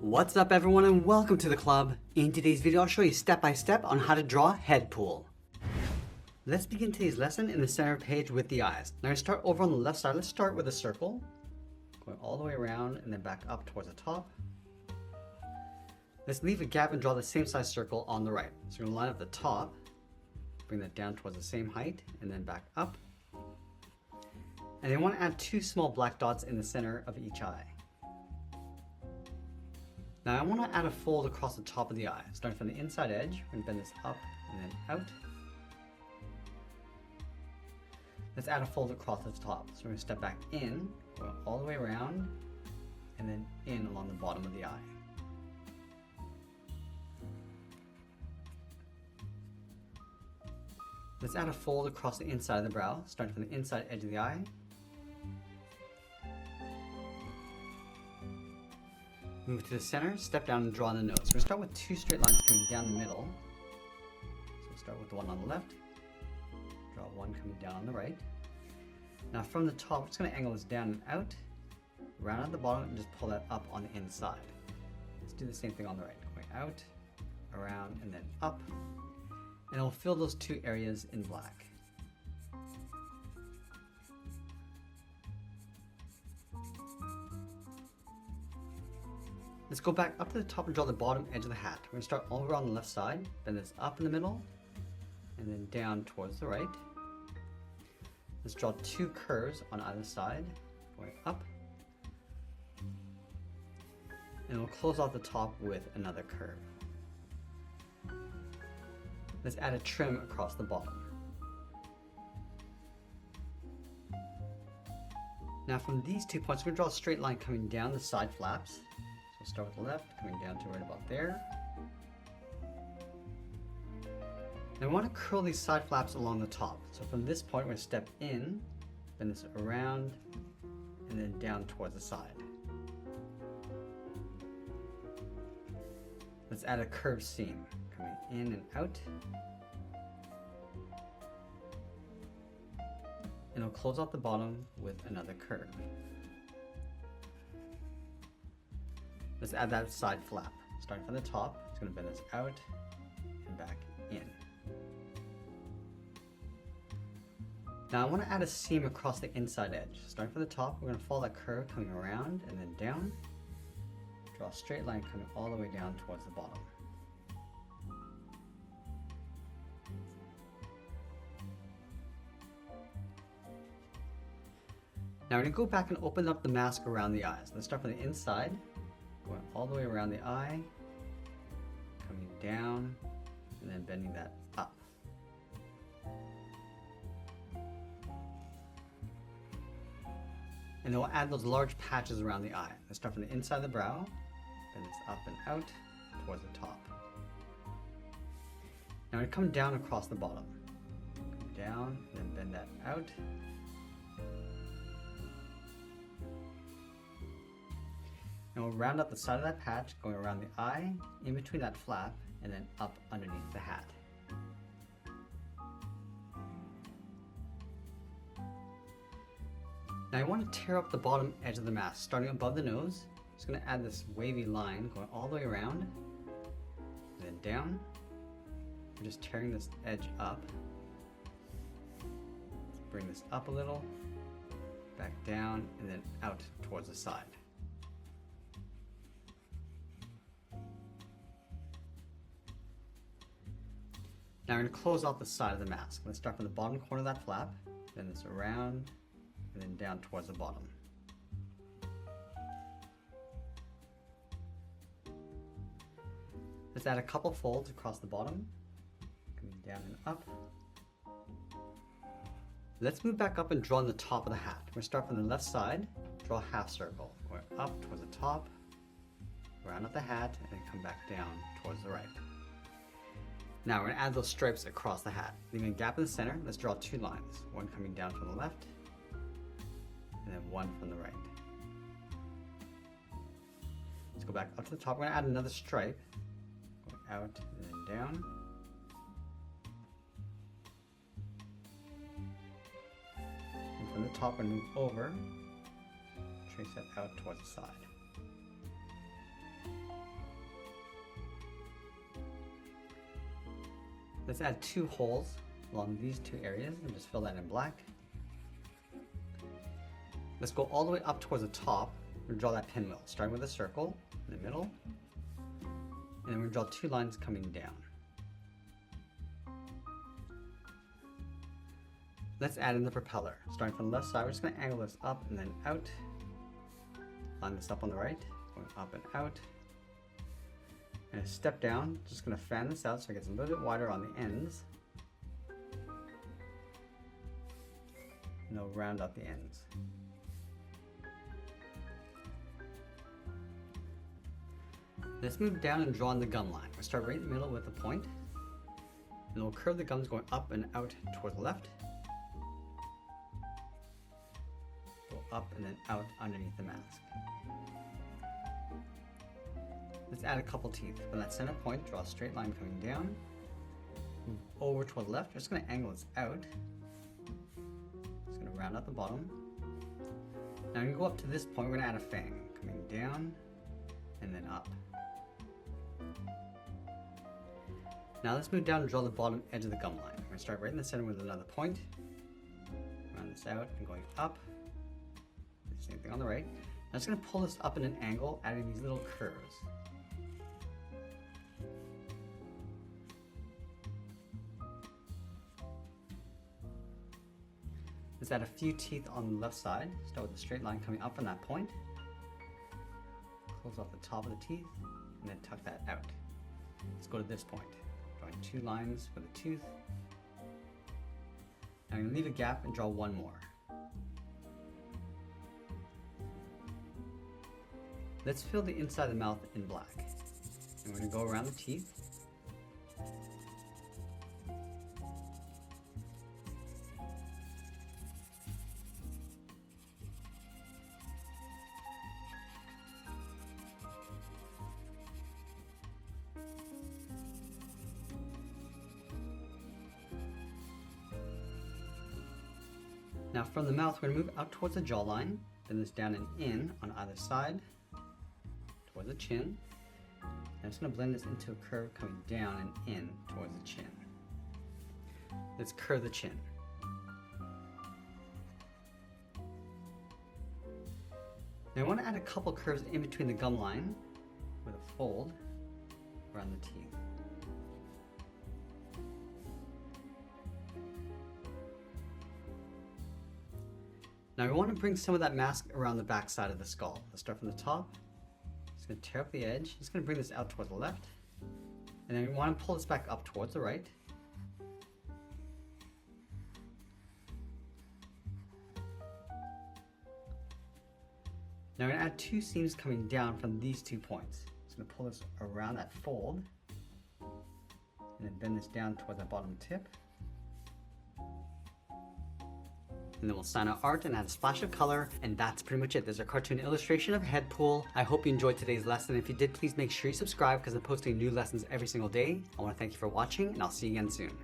What's up everyone and welcome to the club. In today's video I'll show you step by step on how to draw head pool. Let's begin today's lesson in the center page with the eyes. Now I'm going to start over on the left side. Let's start with a circle, going all the way around and then back up towards the top. Let's leave a gap and draw the same size circle on the right. So we're going to line up the top, bring that down towards the same height and then back up. And then I want to add two small black dots in the center of each eye. Now I want to add a fold across the top of the eye. Starting from the inside edge, we're going to bend this up and then out. Let's add a fold across the top. So we're going to step back in, go all the way around, and then in along the bottom of the eye. Let's add a fold across the inside of the brow, starting from the inside edge of the eye. Move to the center, step down and draw on the nose. We're going to start with two straight lines coming down the middle. So we'll start with the one on the left, draw one coming down on the right. Now from the top, we're just going to angle this down and out, round at the bottom and just pull that up on the inside. Let's do the same thing on the right, going out, around and then up. And we'll fill those two areas in black. Let's go back up to the top and draw the bottom edge of the hat. We're going to start all around the left side, bend this up in the middle, and then down towards the right. Let's draw two curves on either side, going up. And we'll close off the top with another curve. Let's add a trim across the bottom. Now from these 2 points, we're going to draw a straight line coming down the side flaps. So start with the left, coming down to right about there. And I want to curl these side flaps along the top. So from this point, we're going to step in, bend this around, and then down towards the side. Let's add a curved seam, coming in and out. And we'll close off the bottom with another curve. Let's add that side flap. Starting from the top, it's going to bend this out and back in. Now I want to add a seam across the inside edge. Starting from the top, we're going to follow that curve coming around and then down. Draw a straight line coming all the way down towards the bottom. Now we're going to go back and open up the mask around the eyes. Let's start from the inside, going all the way around the eye, coming down, and then bending that up. And then we'll add those large patches around the eye. Let's start from the inside of the brow, bend this up and out towards the top. Now we're going to come down across the bottom. Come down, and then bend that out. And we'll round up the side of that patch, going around the eye, in between that flap, and then up underneath the hat. Now I want to tear up the bottom edge of the mask, starting above the nose. I'm just going to add this wavy line going all the way around, and then down. We're just tearing this edge up. Let's bring this up a little, back down, and then out towards the side. Now we're going to close off the side of the mask. Let's start from the bottom corner of that flap, bend this around, and then down towards the bottom. Let's add a couple folds across the bottom, coming down and up. Let's move back up and draw on the top of the hat. We're going to start from the left side, draw a half circle, going up towards the top, round up the hat, and then come back down towards the right. Now we're going to add those stripes across the hat. Leaving a gap in the center, let's draw two lines. One coming down from the left, and then one from the right. Let's go back up to the top. We're going to add another stripe, going out and then down. And from the top, we're going to move over, trace that out towards the side. Let's add 2 holes along these 2 areas and just fill that in black. Let's go all the way up towards the top and draw that pinwheel, starting with a circle in the middle, and then we're going to draw 2 lines coming down. Let's add in the propeller. Starting from the left side, we're just going to angle this up and then out. Line this up on the right, going up and out. And a step down, just going to fan this out so it gets a little bit wider on the ends. And they'll round out the ends. Let's move down and draw on the gum line. We'll start right in the middle with a point, and we'll curve the gums going up and out toward the left. Go up and then out underneath the mask. Let's add a couple teeth. From that center point, draw a straight line coming down. Move over toward the left. We're just going to angle this out. Just going to round out the bottom. Now I'm going to go up to this point. We're going to add a fang coming down and then up. Now let's move down and draw the bottom edge of the gum line. We're going to start right in the center with another point. Round this out and going up. Same thing on the right. I'm just going to pull this up in an angle, adding these little curves. Let's add a few teeth on the left side. Start with a straight line coming up from that point. Close off the top of the teeth and then tuck that out. Let's go to this point. Drawing 2 lines for the tooth. I'm going to leave a gap and draw 1 more. Let's fill the inside of the mouth in black. And we're going to go around the teeth. Now from the mouth, we're going to move out towards the jawline, then this down and in on either side, towards the chin. I'm just going to blend this into a curve coming down and in towards the chin. Let's curve the chin. Now I want to add a couple curves in between the gum line with a fold around the teeth. Now we want to bring some of that mask around the back side of the skull. Let's start from the top. Just going to tear up the edge. Just going to bring this out towards the left. And then we want to pull this back up towards the right. Now I'm going to add 2 seams coming down from these 2 points. Just going to pull this around that fold. And then bend this down toward the bottom tip. And then we'll sign our art and add a splash of color, and that's pretty much it. There's a cartoon illustration of Headpool. I hope you enjoyed today's lesson. If you did, please make sure you subscribe because I'm posting new lessons every single day. I want to thank you for watching, and I'll see you again soon.